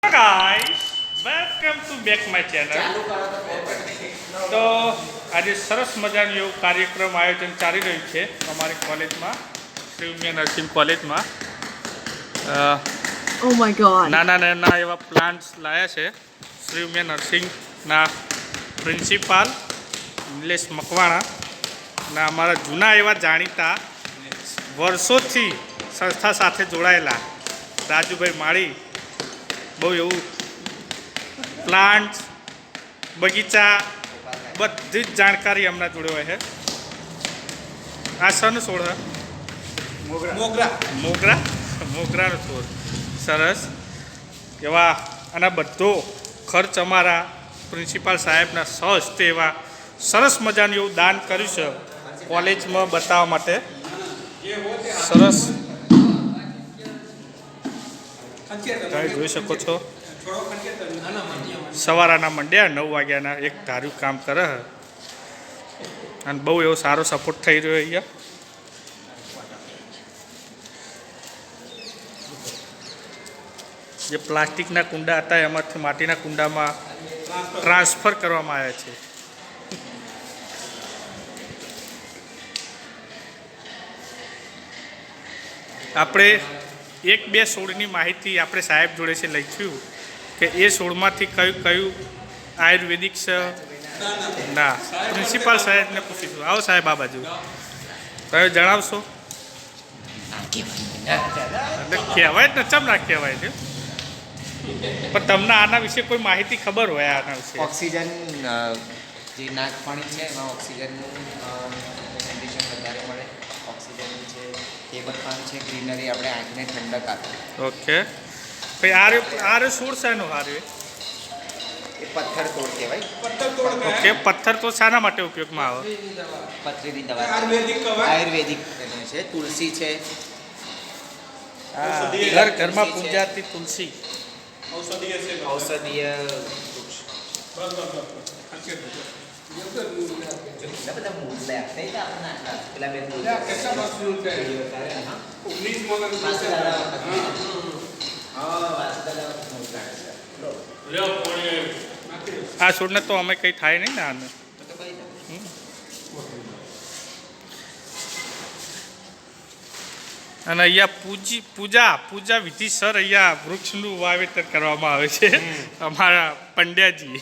Guys welcome to back my channel. તો આજે સરસ મજાનું એવું કાર્યક્રમ આયોજન ચાલી રહ્યું છે અમારી કોલેજમાં, શ્રી ઉમિયા નર્સિંગ કોલેજમાં। Oh my god. નાના નાના એવા પ્લાન્ટ્સ લાયા છે શ્રી ઉમિયા નર્સિંગના પ્રિન્સિપાલ નિલેશ મકવાણા અને અમારા જૂના એવા જાણીતા વર્ષોથી સંસ્થા સાથે જોડાયેલા રાજુભાઈ માળી બહુ એવું પ્લાન્ટ બગીચા બધી જ જાણકારી હમણાં જોડે હોય છે। આ શાનો છોડ છે? મોગરાનો છોડ સરસ એવા આના બધો ખર્ચ અમારા પ્રિન્સિપાલ સાહેબના સહસ્તે એવા સરસ મજાનું એવું દાન કર્યું છે કોલેજમાં બતાવવા માટે। સરસ તમે જોઈ શકો છો સવારના મંડ્યા 9 વાગ્યાના એક ધાર્યું કામ કરે અને બહુ એવો સારો સપોર્ટ થઈ રહ્યો અહીંયા। જે પ્લાસ્ટિકના કુંડા હતા એમાંથી માટીના કુંડામાં ટ્રાન્સફર કરવામાં આવ્યા છે। આપણે એક બે છોડની માહિતી આપણે સાહેબ જોડે છે લખ્યું કે એ છોડમાંથી કયું કયું આયુર્વેદિક છે ના પ્રિન્સિપાલ સાહેબને પૂછીશું। આવો સાહેબ આ બાજુ તમે જણાવશો? કહેવાય જ ને, ચમ ના કહેવાય છે પણ તમને આના વિશે કોઈ માહિતી ખબર હોય આના વિશે? ઓક્સિજન જે નાક પાણી છે એમાં ઓક્સિજનનું કન્ડિશન વધારે મળે। ઓક્સિજન છે ટેબલ પાન છે ગ્રીનરી આપણે આંખને ઠંડક આપે। ઓકે ભાઈ આરે છોડ શાનો હારે? એ પથ્થર તોડ કહેવાય। ઓકે પથ્થર તો શાના માટે ઉપયોગમાં આવે? પથરીની દવા આયુર્વેદિક છે। તુલસી છે ઘરમાં પૂજાતી તુલસી ઔષધીય વૃક્ષ। બધા મૂળ લે આપે આપણે પેલા બે મૂળ આ છોડને તો અમે કંઈ થાય નહીં ને આને। અને અહીંયા પૂજા વિધિસર અહીંયા વૃક્ષનું વાવેતર કરવામાં આવે છે અમારા પંડ્યાજી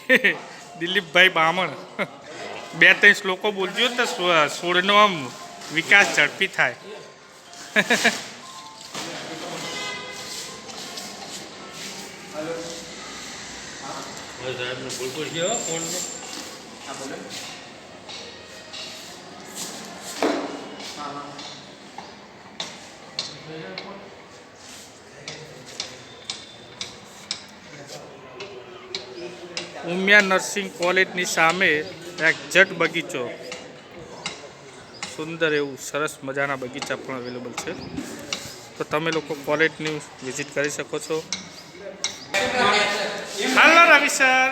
દિલીપભાઈ બામણ 2-3 શ્લોકો બોલજો તો છોડનો આમ વિકાસ ઝડપી થાય। ઉમિયા નર્સિંગ કોલેજની સામે એક્ઝેક્ટ બગીચો, સુંદર એવું સરસ મજાના બગીચા પણ અવેલેબલ છે, તો તમે લોકો કોલેજની વિઝિટ કરી શકો છો। હાલો રવિ સર,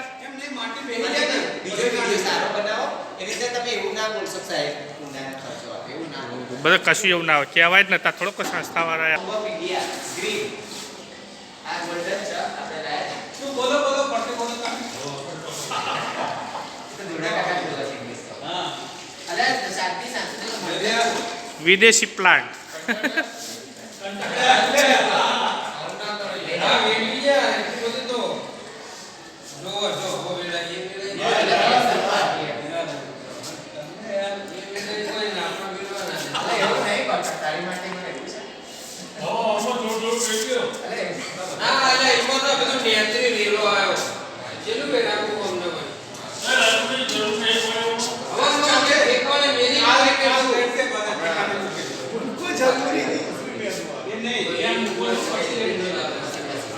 બધા કશું એવું ના હોય, કહેવાય જ નતા થોડોક સંસ્થાવાળા વિદેશી પ્લાન્ટ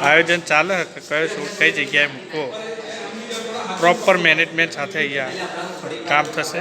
આયોજન ચાલે કે કયો શૂટ કઈ જગ્યાએ મૂકો, પ્રોપર મેનેજમેન્ટ સાથે અહીંયા કામ થશે।